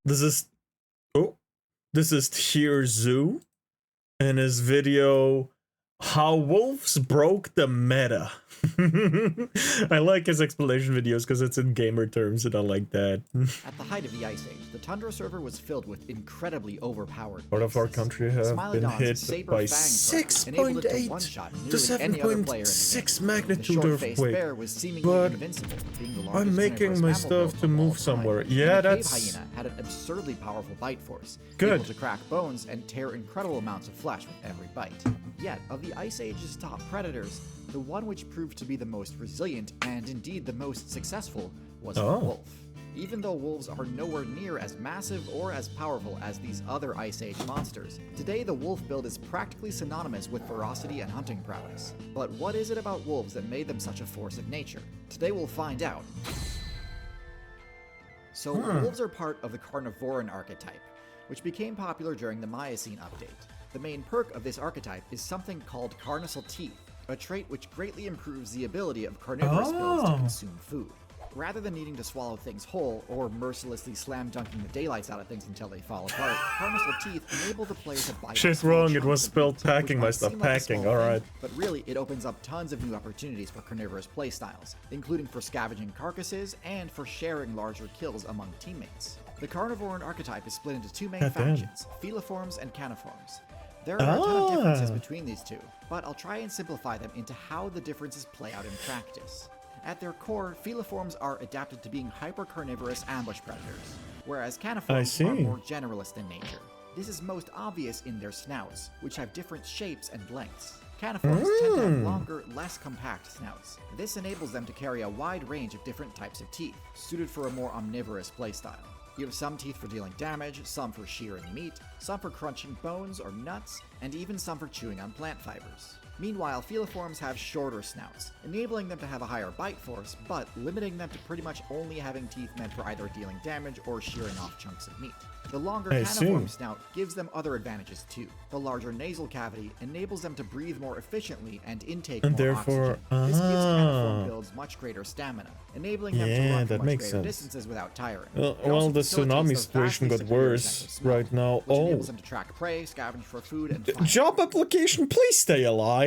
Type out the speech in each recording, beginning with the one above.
This is this is TierZoo in his video How Wolves Broke the Meta. I like his explanation videos because it's in gamer terms and I like that. At the height of the Ice Age, the Tundra server was filled with incredibly overpowered Part of our beasts. country have been hit by 6.8 to 7.6 magnitude earthquake. But I'm making my stuff to move somewhere. Yeah, that's hyena had an absurdly powerful bite force, good. Able to crack bones and tear incredible amounts of flesh with every bite. Yet, of the Ice Age's top predators, the one which proved to be the most resilient and indeed the most successful was the wolf. Even though wolves are nowhere near as massive or as powerful as these other Ice Age monsters, today the wolf build is practically synonymous with ferocity and hunting prowess. But what is it about wolves that made them such a force of nature? Today we'll find out. So wolves are part of the carnivoran archetype, which became popular during the Miocene update. The main perk of this archetype is something called carnassial teeth, a trait which greatly improves the ability of carnivorous builds to consume food. Rather than needing to swallow things whole, or mercilessly slam dunking the daylights out of things until they fall apart, carnassial teeth enable the player to bite shit wrong, it was spelled packing my stuff, packing, alright. But really, it opens up tons of new opportunities for carnivorous playstyles, including for scavenging carcasses and for sharing larger kills among teammates. The carnivoran archetype is split into two main factions, feliforms and caniforms. There are a ton of differences between these two, but I'll try and simplify them into how the differences play out in practice. At their core, feliforms are adapted to being hyper-carnivorous ambush predators, whereas caniforms are more generalist in nature. This is most obvious in their snouts, which have different shapes and lengths. Caniforms tend to have longer, less compact snouts. This enables them to carry a wide range of different types of teeth, suited for a more omnivorous playstyle. You have some teeth for dealing damage, some for shearing meat, some for crunching bones or nuts, and even some for chewing on plant fibers. Meanwhile, feliforms have shorter snouts, enabling them to have a higher bite force, but limiting them to pretty much only having teeth meant for either dealing damage or shearing off chunks of meat. The longer caniform snout gives them other advantages too. The larger nasal cavity enables them to breathe more efficiently and intake more oxygen. This gives caniform builds much greater stamina, enabling them to run for much greater distances without tiring. Well, the tsunami situation got worse right now. Which enables them to track prey, scavenge for food, and find job application, please stay alive.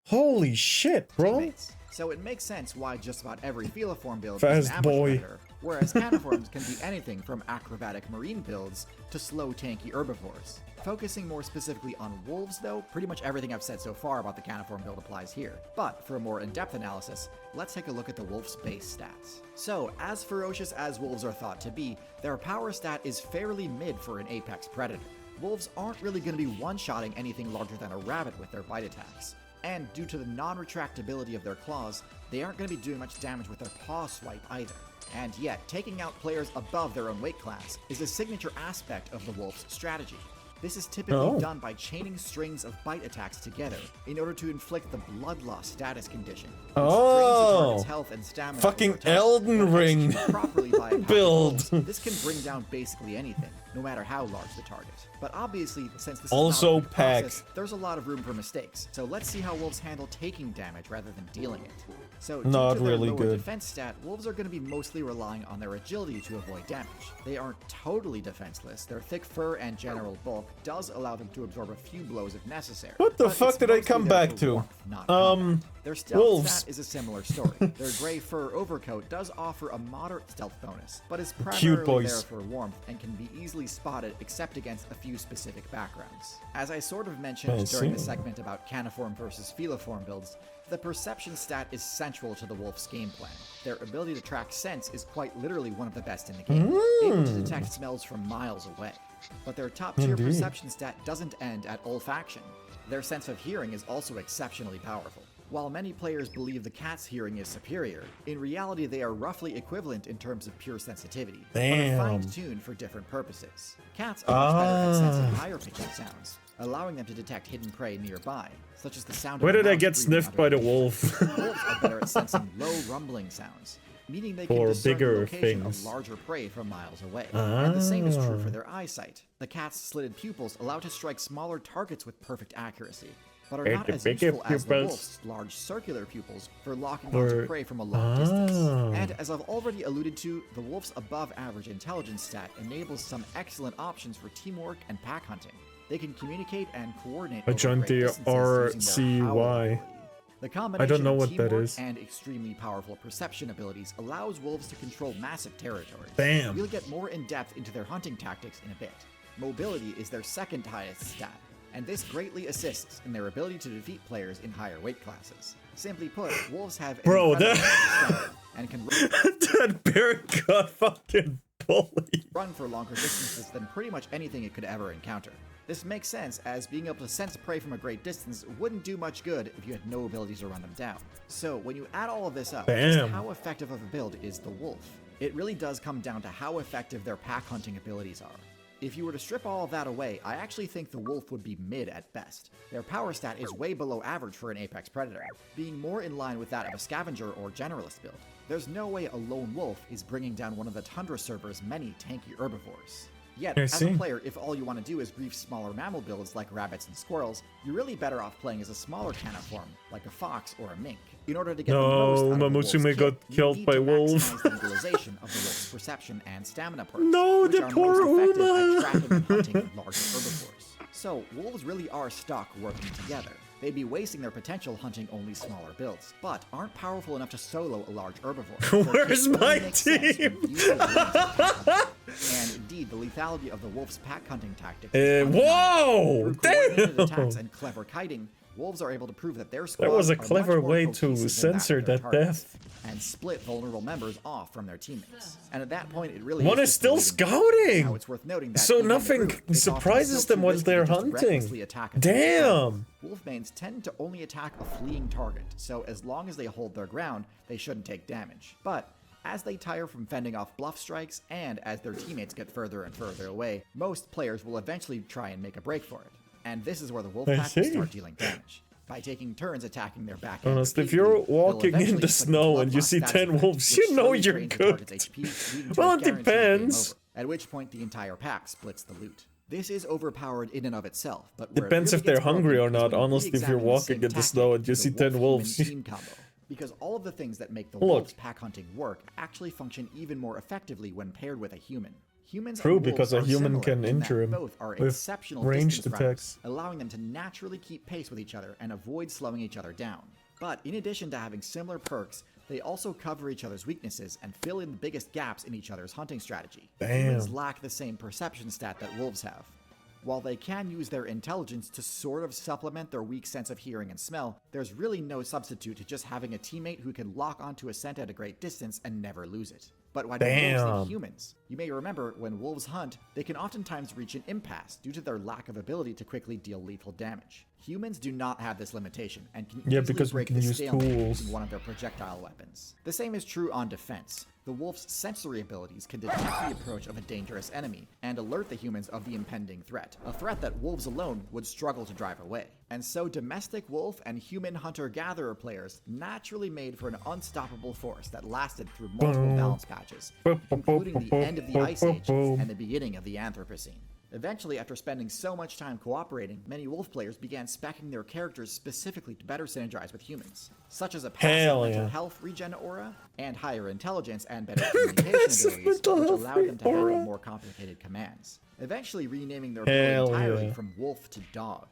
Holy shit, bro. Teammates. So it makes sense why just about every feliform build is an ambush predator, whereas caniforms can be anything from acrobatic marine builds to slow tanky herbivores. Focusing more specifically on wolves though, pretty much everything I've said so far about the caniform build applies here. But for a more in-depth analysis, let's take a look at the wolf's base stats. So, as ferocious as wolves are thought to be, their power stat is fairly mid for an apex predator. Wolves aren't really going to be one-shotting anything larger than a rabbit with their bite attacks. And due to the non-retractability of their claws, they aren't going to be doing much damage with their paw swipe either. And yet, taking out players above their own weight class is a signature aspect of the wolf's strategy. This is typically done by chaining strings of bite attacks together in order to inflict the bloodlust status condition, which drains the target's health and stamina. Fucking Elden Ring build. This can bring down basically anything, no matter how large the target. But obviously, since this also is not a process, there's a lot of room for mistakes. So let's see how wolves handle taking damage rather than dealing it. So not due to their really lower good defense stat, wolves are going to be mostly relying on their agility to avoid damage. They aren't totally defenseless. Their thick fur and general bulk does allow them to absorb a few blows if necessary. What the fuck did I come back to? Their stealth stat is a similar story. Their gray fur overcoat does offer a moderate stealth bonus, but is primarily there for warmth and can be easily spotted except against a few specific backgrounds. As I sort of mentioned during the segment about caniform versus feliform builds, the perception stat is central to the wolf's game plan. Their ability to track scents is quite literally one of the best in the game, able to detect smells from miles away. But their top-tier perception stat doesn't end at olfaction. Their sense of hearing is also exceptionally powerful. While many players believe the cat's hearing is superior, in reality they are roughly equivalent in terms of pure sensitivity, but are fine-tuned for different purposes. Cats are much better at sensing higher-pitched sounds, allowing them to detect hidden prey nearby, such as the sound of Where did I get sniffed by the wolf? Wolves are better at sensing low rumbling sounds, meaning they can discern the location of larger prey from miles away. And the same is true for their eyesight. The cat's slitted pupils allow it to strike smaller targets with perfect accuracy. but are not as useful as the wolf's large circular pupils for locking onto prey from a long distance. And as I've already alluded to, the wolf's above-average intelligence stat enables some excellent options for teamwork and pack hunting. They can communicate and coordinate over great distances using their howl ability. The combination of teamwork and extremely powerful perception abilities allows wolves to control massive territories. Bam. We'll get more in depth into their hunting tactics in a bit. Mobility is their second highest stat, and this greatly assists in their ability to defeat players in higher weight classes. Simply put, wolves have and can that bear got fucking bullied. Run for longer distances than pretty much anything it could ever encounter. This makes sense, as being able to sense prey from a great distance wouldn't do much good if you had no abilities to run them down. So when you add all of this up, just how effective of a build is the wolf? It really does come down to how effective their pack hunting abilities are. If you were to strip all of that away, I actually think the wolf would be mid at best. Their power stat is way below average for an apex predator, being more in line with that of a scavenger or generalist build. There's no way a lone wolf is bringing down one of the tundra server's many tanky herbivores. Yet, as a player, if all you want to do is grief smaller mammal builds like rabbits and squirrels, you're really better off playing as a smaller caniform, like a fox or a mink. In order to get the most out of the wolf's kit, got killed by wolves. Maximize the utilization of the wolf's perception and stamina perks, No, which the are poor most effective Uma. at tracking and hunting larger herbivores. So, wolves really are stuck working together. They'd be wasting their potential hunting only smaller builds, but aren't powerful enough to solo a large herbivore. Where's my team? And indeed, the lethality of the wolf's pack hunting tactic. Whoa! Damn! Damn! Attacks and clever kiting, wolves are able to prove that their squads That was a are clever much more way cohesive to than censor of their that targets, death. and split vulnerable members off from their teammates. And at that point, it really One is just still the leading scouting! Now, it's worth noting that So even nothing the group is often surprises still them too once busy they're to just hunting. recklessly attack a Damn! Wolfmanes tend to only attack a fleeing target, so as long as they hold their ground, they shouldn't take damage. But as they tire from fending off bluff strikes, and as their teammates get further and further away, most players will eventually try and make a break for it. And this is where the wolf pack will start dealing damage. By taking turns attacking their back end. Honestly, if you're walking in the snow and you see 10 wolves, you know you're good. Well, it depends. At which point the entire pack splits the loot. This is overpowered in and of itself, but depends if they're hungry or not. Honestly, if you're walking in the snow and you see 10 wolves. Because all of the things that make the wolf's pack hunting work actually function even more effectively when paired with a human. Humans True, and wolves because a are human similar can in that injure him both are with exceptional ranged distance attacks. runners, allowing them to naturally keep pace with each other and avoid slowing each other down. But in addition to having similar perks, they also cover each other's weaknesses and fill in the biggest gaps in each other's hunting strategy. Humans lack the same perception stat that wolves have. While they can use their intelligence to sort of supplement their weak sense of hearing and smell, there's really no substitute to just having a teammate who can lock onto a scent at a great distance and never lose it. But why do wolves need humans? You may remember, when wolves hunt, they can oftentimes reach an impasse due to their lack of ability to quickly deal lethal damage. Humans do not have this limitation, and can easily break the stalemate using one of their projectile weapons. The same is true on defense. The wolf's sensory abilities can detect the approach of a dangerous enemy, and alert the humans of the impending threat, a threat that wolves alone would struggle to drive away. And so domestic wolf and human hunter-gatherer players naturally made for an unstoppable force that lasted through multiple balance patches, including the end of the Ice Age and the beginning of the Anthropocene. Eventually, after spending so much time cooperating, many wolf players began speccing their characters specifically to better synergize with humans, such as a passive mental health regen aura, and higher intelligence and better communication abilities, which allowed them to handle more complicated commands, eventually renaming their build entirely from wolf to dog.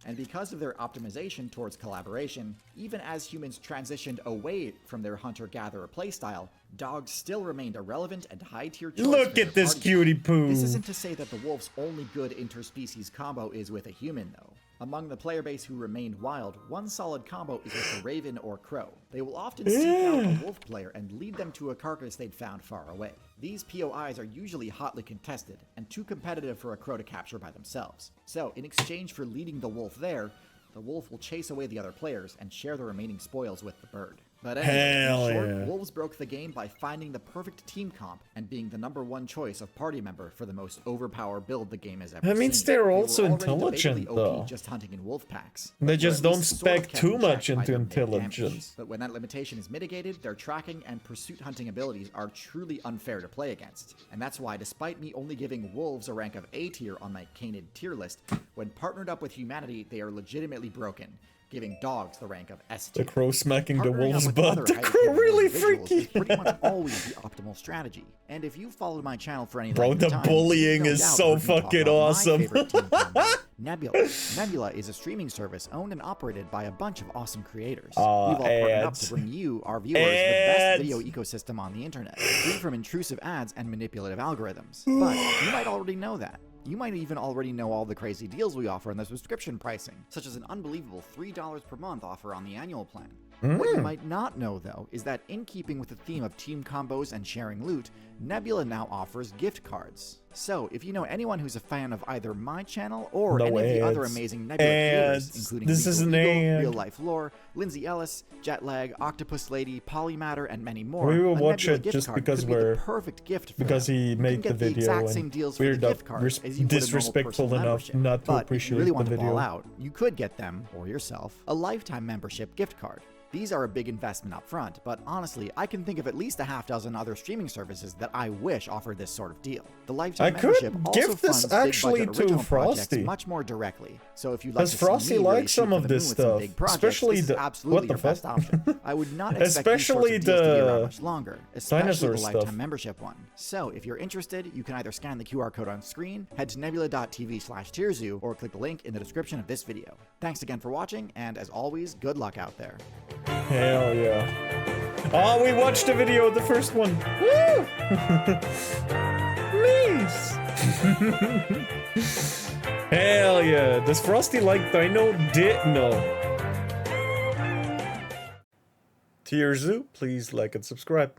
And because of their optimization towards collaboration, even as humans transitioned away from their hunter-gatherer playstyle, dogs still remained a relevant and high-tier choice. Look at this cutie poo! This isn't to say that the wolf's only good interspecies combo is with a human, though. Among the player base who remained wild, one solid combo is with a raven or crow. They will often seek out a wolf player and lead them to a carcass they'd found far away. These POIs are usually hotly contested, and too competitive for a crow to capture by themselves. So, in exchange for leading the wolf there, the wolf will chase away the other players and share the remaining spoils with the bird. But anyway, Hell in short, yeah. Wolves broke the game by finding the perfect team comp and being the #1 choice of party member for the most overpowered build the game has ever seen. That means they're They were also already intelligent, debatably though. OP just hunting in wolf packs. They but were just at don't least sort of spec kept too in check much by into their big damage. intelligence. But when that limitation is mitigated, their tracking and pursuit hunting abilities are truly unfair to play against. And that's why, despite me only giving wolves a rank of A tier on my Canid tier list, when partnered up with humanity, they are legitimately broken, giving dogs the rank of S The tier. crow smacking the Partnering wolf's up with butt. other The highly crow capable really individuals is freaky. pretty much always the optimal strategy. And if you followed my channel for any Bro, length of the time, bullying you've no is doubt so heard me talk fucking about my awesome. favorite team combo, Nebula. Nebula is a streaming service owned and operated by a bunch of awesome creators. We've all partnered up to ads. bring you, our viewers, the best Ads. video ecosystem on the internet, free from intrusive ads and manipulative algorithms. But you might already know that. You might even already know all the crazy deals we offer in the subscription pricing, such as an unbelievable $3 per month offer on the annual plan. What you might not know, though, is that in keeping with the theme of team combos and sharing loot, Nebula now offers gift cards. So, if you know anyone who's a fan of either my channel or No any of the other ads. amazing Nebula creators, Ads. including This is Legal an Eagle, ad. Real Life Lore, Lindsay Ellis, Jetlag, Octopus Lady, Polymatter, and many more, We will a watch Nebula it gift just card because could be we're- the perfect gift for because them. he You can made get the video exact and same deals for we're the not gift cards as you would a normal disrespectful personal enough membership. not to But if you appreciate really the want to video. ball out, you could get them, or yourself, a lifetime membership gift card. These are a big investment up front, but honestly, I can think of at least a half dozen other streaming services that I wish offered this sort of deal. The lifetime I could membership also give this funds actually big-budget to original projects Frosty. much more directly. So if you'd like Because to see Frosty me really likes some shoot of for the this moon with some stuff, big projects, especially this is the- absolutely what the your best fuck? option. I would not expect Especially these sorts of deals to be the around much longer, especially dinosaur the stuff. lifetime membership one. So if you're interested, you can either scan the QR code on screen, head to nebula.tv/TierZoo, or click the link in the description of this video. Thanks again for watching, and as always, good luck out there. Hell yeah. Oh, we watched the video of the first one. Woo! Nice. Hell yeah. Does Frosty like Dino? No. TierZoo, please like and subscribe.